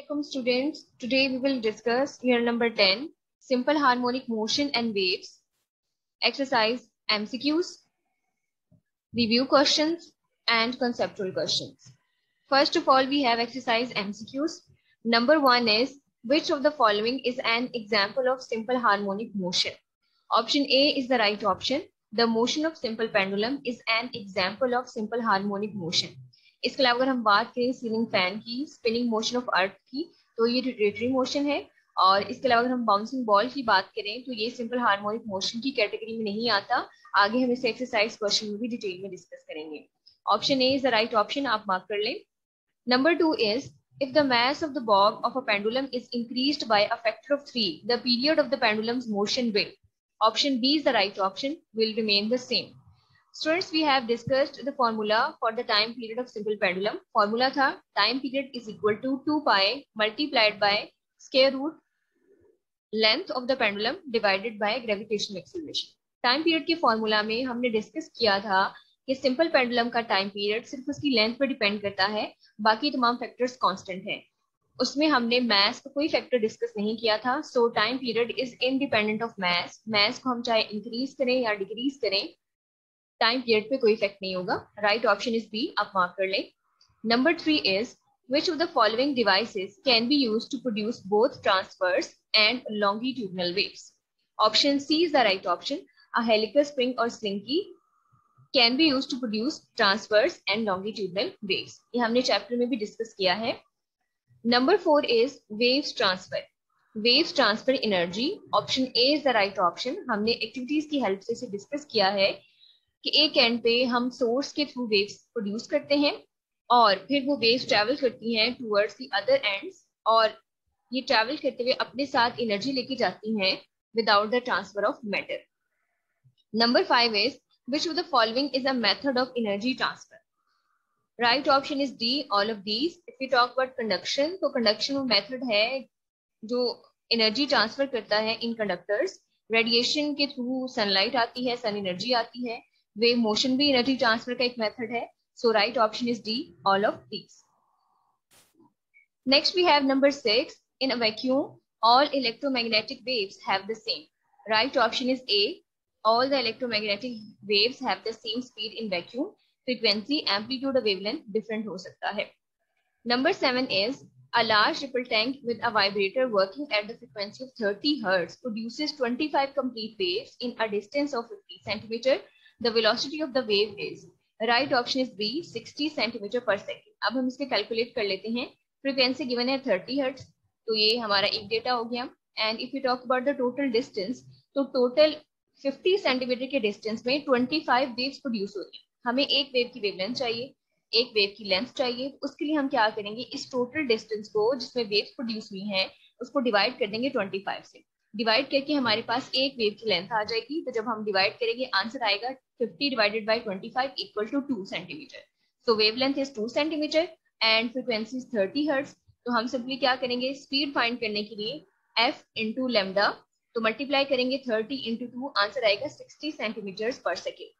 Assalamualaikum students. Today we will discuss year number 10, simple harmonic motion and waves, exercise MCQs, review questions and conceptual questions. First of all, we have exercise MCQs. Number 1 is, which of the following is an example of simple harmonic motion? Option A is the right option. The motion of simple pendulum is an example of simple harmonic motion. इसके अलावा अगर हम बात करें ceiling fan की, spinning motion of earth की, तो ये रोटेटरी मोशन है. और इसके अलावा अगर हम बाउंसिंग बॉल की बात करें तो ये सिंपल हार्मोनिक मोशन की कैटेगरी में नहीं आता. आगे हम इसे एक्सरसाइज क्वेश्चन में भी डिटेल में डिस्कस करेंगे. Option A is the right option, आप मार्क कर लें. Number 2 is, if the mass of the bob of a pendulum is increased by a factor of 3, the period of the pendulum's motion will. Option B is the right option, will remain the same. Students, we have discussed the formula for the time period of simple pendulum. Formula था time period is equal to 2 pi multiplied by square root length of the pendulum divided by gravitational acceleration. Time period के formula में हमने discuss किया था कि simple pendulum का time period सिर्फ उसकी लेंथ पर डिपेंड करता है, बाकी तमाम फैक्टर्स कांस्टेंट हैं. उसमें हमने मैथ का कोई फैक्टर डिस्कस नहीं किया था. सो time period is independent of math. Math को हम चाहे इंक्रीज करें या डिक्रीज करें, टाइम पीरियड पे कोई इफेक्ट नहीं होगा. राइट ऑप्शन इज बी, आप मार्क कर लें. Number 3 is, which of the following devices can be used to produce both transverse and longitudinal waves? Option C is the right option. A helical spring or slinky can be used to produce transverse and longitudinal waves. ये हमने chapter में भी discuss किया है. Number 4 is waves transfer. waves transfer energy. Option A is the right option. हमने activities की help से इसे डिस्कस किया है कि एक एंड पे हम सोर्स के थ्रू वेव्स प्रोड्यूस करते हैं और फिर वो वेव्स ट्रैवल करती हैं टुवर्ड्स द अदर एंड्स, और ये ट्रैवल करते हुए अपने साथ एनर्जी लेके जाती हैं without the transfer of matter. Number 5 is, which of the following is a method of energy transfer? Right option is D, all of these. If you talk about conduction, तो conduction वो method है जो energy transfer करता है इन conductors. Radiation के through sunlight आती है, sun energy आती है. वेव मोशन भी एनर्जी ट्रांसफर का एक मेथड है. सो right option is D, all of these. Next we have number 6. In a vacuum all electromagnetic waves have the same. Right option is A, all the electromagnetic waves have the same speed in vacuum. Frequency, amplitude और wavelength different हो सकता है. Number 7 is, a large ripple tank with a vibrator working at the frequency of 30 Hz produces 25 complete waves in a distance of 50 cm. The velocity of the wave is. Right option is B, 60 cm per second. अब हम इसके calculate कर लेते हैं. Frequency given है 30 Hz, तो ये हमारा एक डेटा हो गया. And if you talk about the total distance, तो टोटल 50 सेंटीमीटर के डिस्टेंस में 25 वेव्स प्रोड्यूस होती हैं. हमें एक वेव की वेवलेंथ चाहिए, एक वेव की लेंथ चाहिए. उसके लिए हम क्या करेंगे, इस टोटल डिस्टेंस को जिसमें वेव्स प्रोड्यूस हुई हैं उसको डिवाइड कर देंगे 25 से. डिवाइड करके हमारे पास एक वेव की लेंथ आ जाएगी. तो जब हम डिवाइड करेंगे आंसर आएगा 50 divided by 25 equal to 2 centimetre. So wavelength is 2 centimetre and frequency is 30 hertz. तो हम सिंपली क्या करेंगे, स्पीड फाइंड करने के लिए f इंटू लेमडा, तो मल्टीप्लाई करेंगे 30 इंटू 2, आंसर आएगा 60 सेंटीमीटर पर second.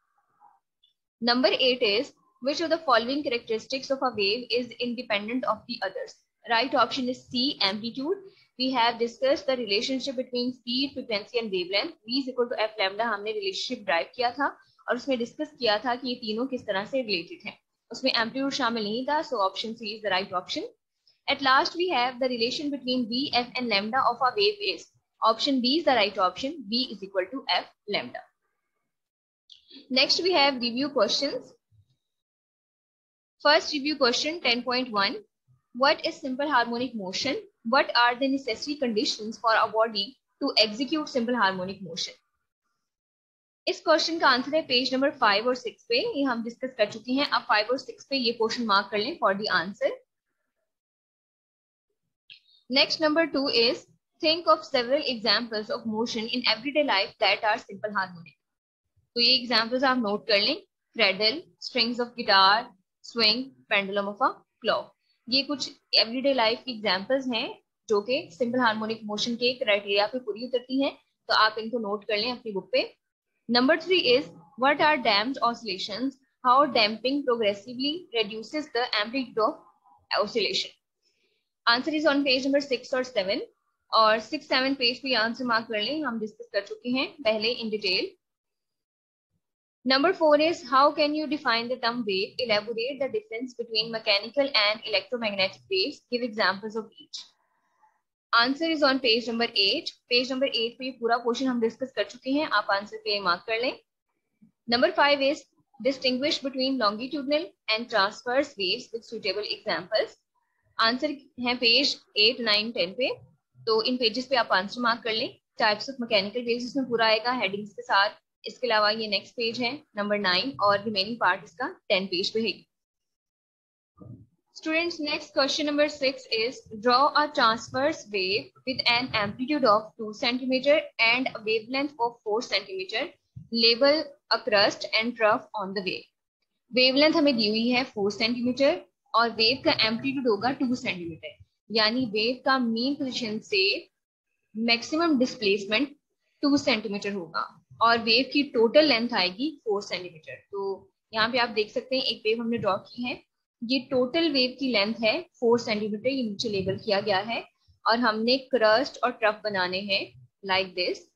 Number 8 is, which of the following characteristics of a wave is independent of the others? Right option is C, amplitude. We have discussed the relationship between speed, frequency and wavelength. V is equal to f lambda. हमने relationship drive किया था और उसमें discuss किया था कि ये तीनों किस तरह से रिलेटेड हैं. उसमें एम्पलीट्यूड शामिल नहीं था, so option C is the right option. At last we have the relation between V, f and lambda of a wave is. Option B is the right option. V is equal to f lambda. Next we have review questions. First review question 10.1. What is simple harmonic motion? What are the necessary conditions for a body to execute simple harmonic motion? इस question का answer है page number 5 और 6 पे. ये हम discuss कर चुके हैं. अब 5 और 6 पे ये क्वेश्चन मार्क कर लें for the answer. Next number 2 is, think of several examples of motion in everyday life that are simple harmonic. तो ये एग्जांपल्स आप नोट कर लें. Cradle, strings of guitar, swing, pendulum of a clock. ये कुछ everyday life की examples हैं जो कि सिंपल हार्मोनिक मोशन के क्राइटेरिया पे पूरी उतरती हैं. तो आप इनको नोट कर लें अपनी बुक पे. Number 3 is, what are damped oscillations? How damping progressively reduces the amplitude of oscillation. Answer is on page number 6 और 7, और 6-7 पेज पे आंसर मार्क कर लें, हम डिस्कस कर चुके हैं पहले in detail. Number 4 is how can you define the term wave? Elaborate the difference between mechanical and electromagnetic waves. Give examples of each. Answer is on page number 8. Page number 8 पे पूरा portion हम discuss कर चुके हैं, आप answer पे mark कर लें. Number 5 is distinguish between longitudinal and transverse waves with suitable examples. Answer है पेज 8, 9, 10 पे, तो इन पेजेस पे आप आंसर मार्क कर लें. टाइप्स ऑफ मैकेनिकल वेव्स इसमें पूरा आएगा हेडिंग्स के साथ. इसके अलावा ये नेक्स्ट पेज है नंबर 9 और रिमेनिंग पार्ट इसका 10 पेज पे है. Students, next question number 6 is draw a transverse wave with an amplitude of 2 centimetre and a wavelength of 4 centimetre. Label a crest and trough on the wave. Wavelength हमें दी हुई है 4 centimetre और wave का amplitude होगा 2 centimetre, यानी wave का mean position से मैक्सिमम डिस्प्लेसमेंट 2 सेंटीमीटर होगा और वेव की टोटल लेंथ आएगी 4 सेंटीमीटर. तो यहाँ पे आप देख सकते हैं एक वेव हमने ड्रॉ की है, ये टोटल वेव की लेंथ है 4 सेंटीमीटर, ये नीचे लेबल किया गया है और हमने क्रस्ट और ट्रफ बनाने हैं लाइक दिस.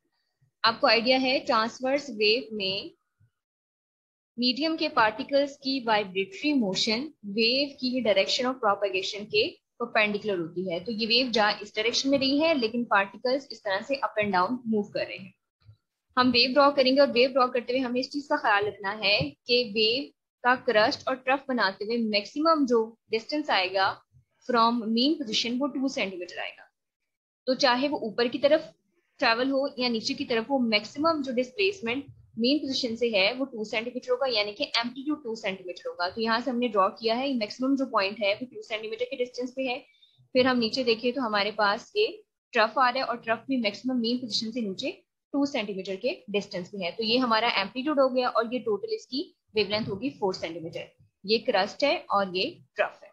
आपको आइडिया है ट्रांसवर्स वेव में मीडियम के पार्टिकल्स की वाइब्रेटरी मोशन वेव की डायरेक्शन ऑफ प्रोपेगेशन के परपेंडिकुलर होती है. तो ये वेव जा इस डायरेक्शन में रही है लेकिन पार्टिकल्स इस तरह से अप एंड डाउन मूव कर रहे हैं. हम वेव ड्रॉ करेंगे और वेव ड्रॉ करते हुए हमें इस चीज का ख्याल रखना है कि वेव का क्रस्ट और ट्रफ बनाते हुए मैक्सिमम जो डिस्टेंस आएगा फ्रॉम मीन पोजीशन वो 2 सेंटीमीटर आएगा. तो चाहे वो ऊपर की तरफ ट्रैवल हो या नीचे की तरफ हो, मैक्सिमम जो डिस्प्लेसमेंट मीन पोजीशन से है वो 2 सेंटीमीटर होगा, यानी कि एम्पलीट्यूड 2 सेंटीमीटर होगा. तो यहाँ से हमने ड्रॉ किया है, मैक्सिमम जो पॉइंट है वो 2 सेंटीमीटर के डिस्टेंस पे है. फिर हम नीचे देखिए तो हमारे पास ये ट्रफ आ रहा है और ट्रफ भी मैक्सिमम मीन पोजीशन से नीचे 2 सेंटीमीटर के डिस्टेंस पे है. तो ये हमारा एम्पलीट्यूड हो गया और ये टोटल इसकी वेवलेंथ होगी 4 सेंटीमीटर. ये क्रस्ट है और ये ट्रफ है.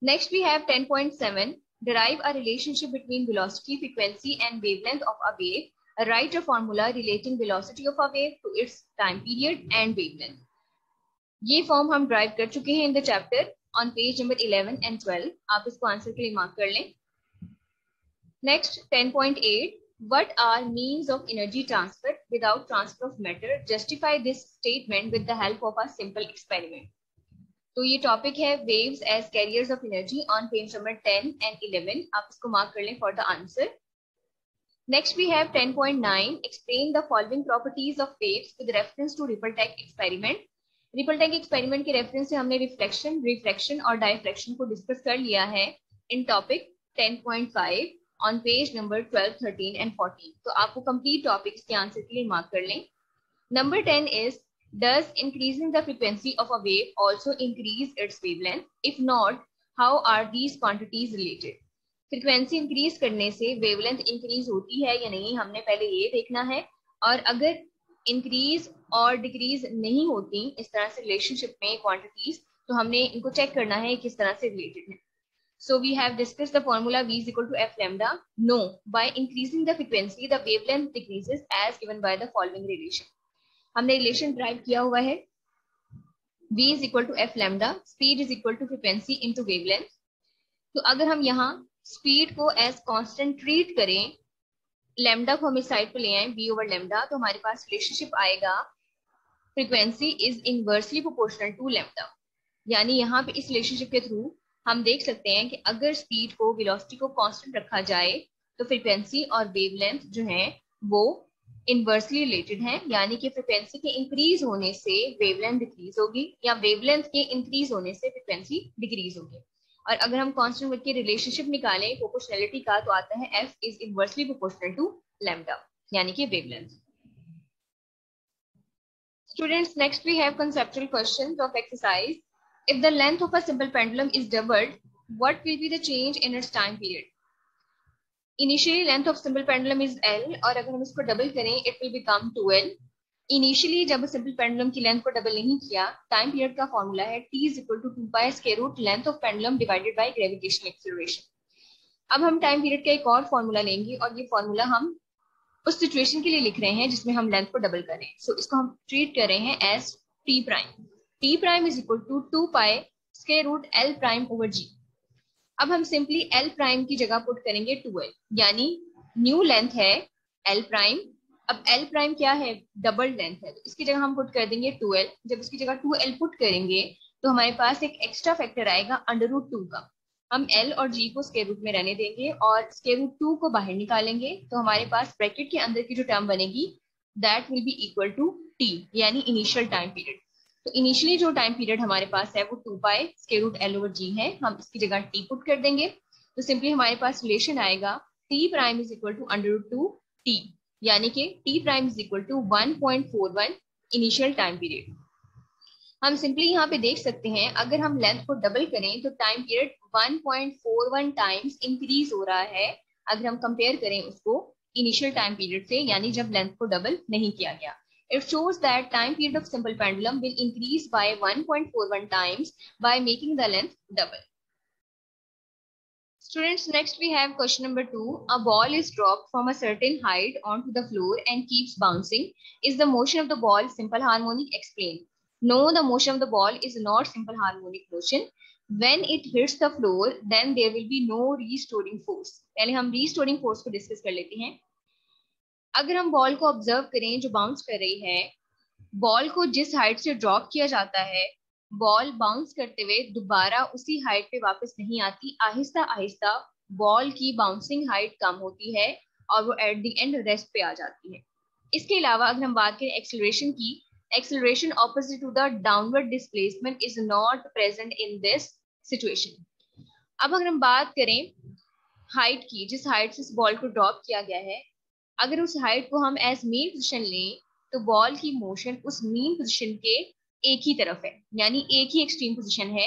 Next we have 10.7 derive a relationship between velocity, frequency and wavelength of a wave. Write a formula relating velocity of a wave to its time period and wavelength. ये form हम drive कर चुके हैं in the chapter on page number 11 and 12. आप इसको answer के लिए mark कर लें. Next, 10.8 what are means of energy transfer without transfer of matter? Justify this statement with the help of a simple experiment. तो ये टॉपिक है waves as carriers of energy on page number 10 and 11. आप इसको mark कर लें for the answer. Next we have 10.9 explain the following properties of waves with reference to Ripple-Tech experiment. Ripple-Tech experiment के reference से हमने reflection, refraction और diffraction को discuss कर लिया है in topic 10.5 on page number 12, 13 and 14. तो आपको कंप्लीट टॉपिक्स के आंसर के लिए मार्क कर लें. Number 10 is does increasing the frequency of a wave also increase its wavelength? If not, how are these quantities related? Frequency increase करने से wavelength increase होती है या नहीं, हमने पहले ये देखना है. और अगर इंक्रीज और डिक्रीज नहीं होती इस तरह से रिलेशनशिप में क्वांटिटीज, तो हमने इनको चेक करना है किस तरह से रिलेटेड है. So we have discussed the formula V is equal to F lambda. No, by increasing the frequency, the wavelength decreases as given by the following relation. हमने रिलेशन ड्राइव किया हुआ है V is equal to F lambda, speed is equal to frequency into wavelength. तो अगर हम यहाँ speed को as constant treat करें, लैम्डा को हम इस साइड पे ले आए V ओवर लैम्डा, तो हमारे पास रिलेशनशिप आएगा frequency is inversely proportional to lambda. यानी यहाँ पे इस रिलेशनशिप के थ्रू हम देख सकते हैं कि अगर स्पीड को, वेलोसिटी को कांस्टेंट रखा जाए तो फ्रीक्वेंसी और वेवलेंथ जो है वो इनवर्सली रिलेटेड है. यानी कि फ्रीक्वेंसी के इंक्रीज होने से वेवलेंथ डिक्रीज होगी या वेवलेंथ के इंक्रीज होने से फ्रीक्वेंसी डिक्रीज होगी. और अगर हम कांस्टेंट करके रिलेशनशिप निकालें प्रोपोर्शनैलिटी का, तो आता है F is inversely proportional to lambda, यानी कि wavelength. Students, next we have conceptual questions of exercise. If the length of a simple pendulum is doubled, what will be the change in its time period? Initially length of simple pendulum is L, और अगर हम इसको double करें it will become 2L. Initially जब simple pendulum की length को double नहीं किया, टाइम पीरियड का फॉर्मूला है T is equal to 2 pi square root length of pendulum divided by gravitational acceleration. अब हम टाइम पीरियड का एक और फॉर्मूला लेंगे और ये फॉर्मूला हम उस सिचुएशन के लिए लिख रहे हैं जिसमें हम लेंथ को डबल करें. सो इसको हम ट्रीट कर रहे हैं as T prime. T prime is equal to 2 pi square root L prime over G. अब हम सिंपली एल प्राइम की जगह पुट करेंगे 2l, यानी न्यू लेंथ है एल प्राइम। अब एल प्राइम क्या है, डबल लेंथ है, तो इसकी जगह हम पुट कर देंगे 2l। जब इसकी जगह 2l पुट करेंगे तो हमारे पास एक एक्स्ट्रा फैक्टर आएगा √2 का। हम l और g को स्क्वायर रूट में रहने देंगे और स्क्वायर रूट 2 को बाहर निकालेंगे, तो हमारे पास ब्रैकेट के अंदर की जो टर्म बनेगी that will be equal to t, यानी इनिशियल टाइम पीरियड। तो इनिशियली जो टाइम पीरियड हमारे पास है वो 2 pi square root l over g है, हम इसकी जगह t पुट कर देंगे। तो सिंपली हमारे पास रिलेशन आएगा t prime is equal to √2 t, यानी कि t prime is equal to 1.41 initial time period. हम सिंपली यहाँ पे देख सकते हैं अगर हम लेंथ को डबल करें तो टाइम पीरियड 1.41 टाइम्स इंक्रीज हो रहा है, अगर हम कंपेयर करें उसको इनिशियल टाइम पीरियड से, यानी जब लेंथ को डबल नहीं किया गया। It shows that time period of simple pendulum will increase by 1.41 times by making the length double. Students, next we have question number 2. A ball is dropped from a certain height onto the floor and keeps bouncing. Is the motion of the ball simple harmonic? Explain. No, the motion of the ball is not simple harmonic motion. When it hits the floor, then there will be no restoring force. पहले हम restoring force को discuss कर लेते हैं। अगर हम ball को observe करें जो बाउंस कर रही है, बॉल को जिस हाइट से ड्रॉप किया जाता है, बॉल बाउंस करते हुए दोबारा उसी हाइट पे वापस नहीं आती, आहिस्ता आहिस्ता बॉल की बाउंसिंग हाइट कम होती है और वो एट द एंड रेस्ट पे आ जाती है। इसके अलावा अगर हम बात करें एक्सेलरेशन की, acceleration opposite to the downward displacement is not present in this situation. अब अगर हम बात करें हाइट की, जिस हाइट से इस बॉल को ड्रॉप किया गया है, अगर उस हाइट को हम एज मीन पोजिशन लें तो बॉल की मोशन उस मीन पोजीशन के एक ही तरफ है, यानी एक ही एक्सट्रीम पोजीशन है,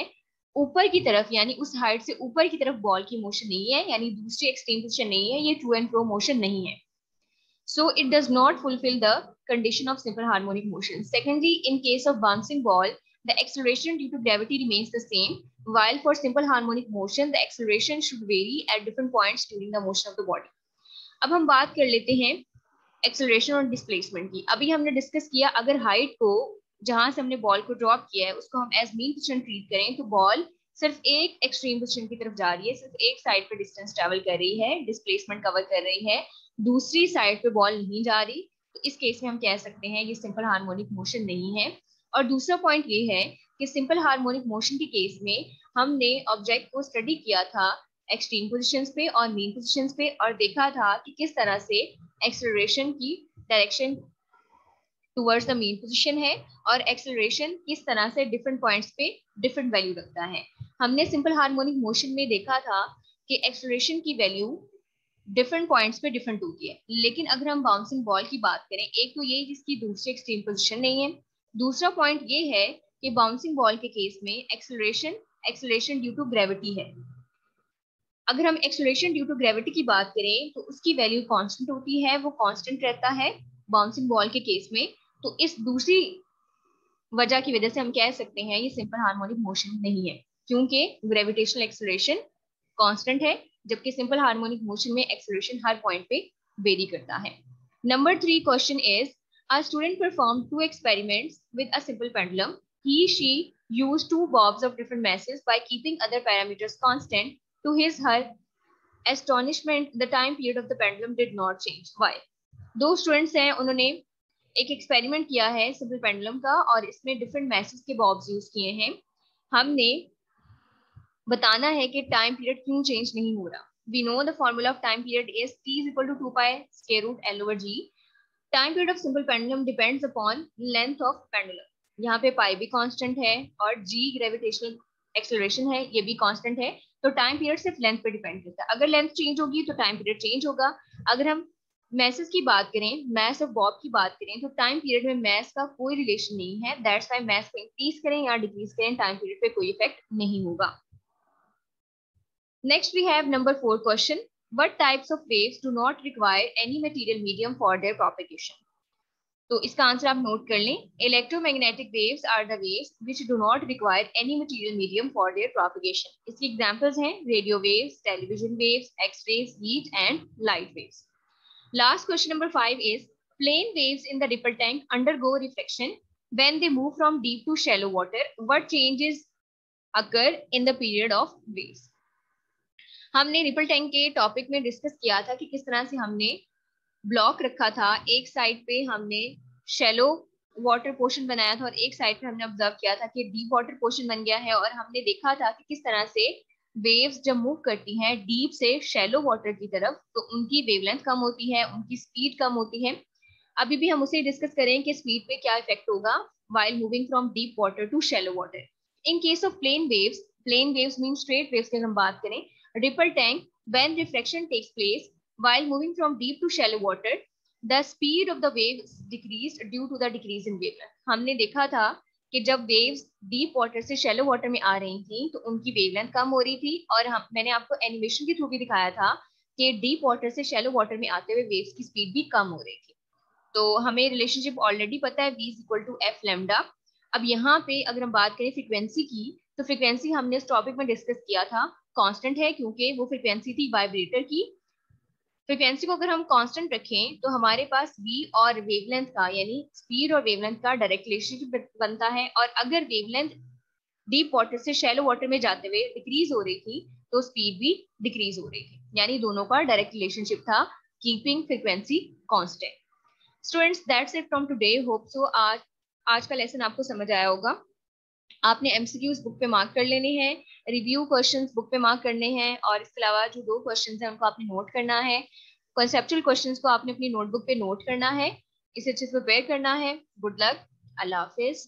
ऊपर की तरफ, यानी उस हाइट से ऊपर की तरफ बॉल की मोशन नहीं है, यानी दूसरी एक्सट्रीम पोजीशन नहीं है, ये टू एंड फ्रो मोशन नहीं है। So it does not fulfill the condition of simple harmonic motion. Secondly, in case of bouncing ball, the acceleration due to gravity remains the same, while for simple harmonic motion, the acceleration should vary at different points during the motion of the body. अब हम बात कर लेते हैं acceleration और displacement की। अभी हमने डिस्कस किया अगर हाइट को जहां से हमने बॉल को ड्रॉप किया है उसको हम एज मीन पोजीशन ट्रीट करें तो बॉल सिर्फ एक एक्सट्रीम पोजीशन की तरफ जा रही है, सिर्फ एक साइड पे डिस्टेंस ट्रेवल कर रही है, डिस्प्लेसमेंट कवर कर रही है, दूसरी साइड पे बॉल नहीं जा रही, तो इस केस में हम कह सकते हैं ये सिंपल हार्मोनिक मोशन नहीं है। और दूसरा पॉइंट ये है कि सिंपल हार्मोनिक मोशन के केस में हमने ऑब्जेक्ट को स्टडी किया था एक्सट्रीम पोजीशंस पे और मीन पोजीशंस पे, और देखा था कि किस तरह से एक्सेलरेशन की direction towards the mean position है और एक्सेलरेशन किस तरह से डिफरेंट पॉइंट्स पे डिफरेंट वैल्यू रखता है। हमने सिंपल हार्मोनिक मोशन में देखा था कि एक्सेलरेशन की वैल्यू डिफरेंट पॉइंट्स पे डिफरेंट होती है, लेकिन अगर हम बाउंसिंग बॉल की बात करें, एक तो ये जिसकी दूसरी एक्सट्रीम पोजीशन नहीं है, दूसरा पॉइंट ये है कि बाउंसिंग बॉल के केस में एक्सेलरेशन ड्यू टू ग्रेविटी है। अगर हम एक्सेलरेशन ड्यू टू ग्रेविटी की बात करें तो उसकी वैल्यू कांस्टेंट होती है, वो कांस्टेंट रहता है बाउंसिंग बॉल के केस में, तो इस दूसरी वजह की वजह से हम कह सकते हैं ये सिंपल हार्मोनिक मोशन नहीं है, क्योंकि ग्रेविटेशनल एक्सेलरेशन कांस्टेंट है, जबकि सिंपल हार्मोनिक मोशन में एक्सेलरेशन हर पॉइंट पे वेरी करता है। Number 3 question is a student performed 2 experiments with a simple pendulum. She used 2 bobs of different masses by keeping other parameters constant. To her astonishment, the time period of the pendulum did not change. Why? 2 students हैं, उन्होंने एक experiment किया है simple pendulum का और इसमें different message के bobs use किए हैं। हमने बताना है कि टाइम पीरियड क्यों चेंज नहीं हो रहा। We know the formula of time period is T is equal to 2 pi square root L over G. Time period of simple pendulum depends upon length of pendulum. यहाँ पे पाई भी constant है और G gravitational acceleration है, ये भी constant है, तो टाइम पीरियड सिर्फ लेंथ पे डिपेंड करता है। अगर लेंथ चेंज होगी तो टाइम पीरियड चेंज होगा। अगर हम मैसेस की बात करें, मैस ऑफ बॉब की बात करें, तो टाइम पीरियड में मैस का कोई रिलेशन नहीं है, दैट्स व्हाई मैस को इंक्रीज करें या डिक्रीज करें टाइम पीरियड पे कोई इफेक्ट नहीं होगा। Next we have number 4 question, what types of waves do not require any material medium for their propagation. तो इसका आंसर आप नोट कर लें, electromagnetic waves are the waves which do not require any material medium for their propagation. इसकी examples हैं radio waves, television waves, X rays, heat and light waves. Last question number 5 is plane waves in the ripple tank undergo reflection when they move from deep to shallow water. What changes occur in the period of waves? हमने ripple tank के topic में discuss किया था कि किस तरह से हमने ब्लॉक रखा था, एक साइड पे हमने शैलो वाटर पोर्शन बनाया था और एक साइड पे हमने ऑब्जर्व किया था कि डीप वाटर पोर्शन बन गया है, और हमने देखा था कि किस तरह से वेव्स जब मूव करती हैं डीप से शैलो वाटर की तरफ तो उनकी वेवलेंथ कम होती है, उनकी स्पीड कम होती है। अभी भी हम उसे डिस्कस करें कि स्पीड पे क्या इफेक्ट होगा while moving from deep water to shallow water. In case of plane waves mean straight waves की हम बात करें, ripple tank, when refraction takes place while moving from deep to shallow water, the speed of the wave is decreased due to the decrease in wavelength. हमने देखा था कि जब waves deep water से शैलो वाटर में आ रही थी तो उनकी वेवलेंथ कम हो रही थी, और मैंने आपको एनिमेशन के थ्रू भी दिखाया था कि डीप वाटर से शैलो वाटर में आते हुए वेव्स की स्पीड भी कम हो रही थी। तो हमें रिलेशनशिप ऑलरेडी पता है, v is equal to F lambda. अब यहाँ पे अगर हम बात करें फ्रीक्वेंसी की, तो फ्रीक्वेंसी हमने इस टॉपिक में डिस्कस किया था कांस्टेंट है, क्योंकि वो फ्रीक्वेंसी थी वाइब्रेटर की। फ्रीक्वेंसी को अगर हम कांस्टेंट रखें तो हमारे पास v और वेवलेंथ का यानी स्पीड और वेवलेंथ का डायरेक्ट रिलेशनशिप बनता है, और अगर वेवलेंथ डीप वाटर से शैलो वाटर में जाते हुए डिक्रीज हो रही थी तो स्पीड भी डिक्रीज हो रही थी, यानी दोनों का डायरेक्ट रिलेशनशिप था, keeping frequency constant. Students that's it from today, hope so आज का लेसन आपको समझ आया होगा। आपने एमसीक्यूज बुक पे मार्क कर लेने हैं, रिव्यू क्वेश्चंस बुक पे मार्क करने हैं, और इसके अलावा जो 2 क्वेश्चंस हैं उनको आपने नोट करना है। कॉन्सेप्चुअल क्वेश्चंस को आपने अपनी नोटबुक पे नोट करना है, इसे अच्छे से प्रिपेयर करना है। गुड लक, अल्लाह हाफिज।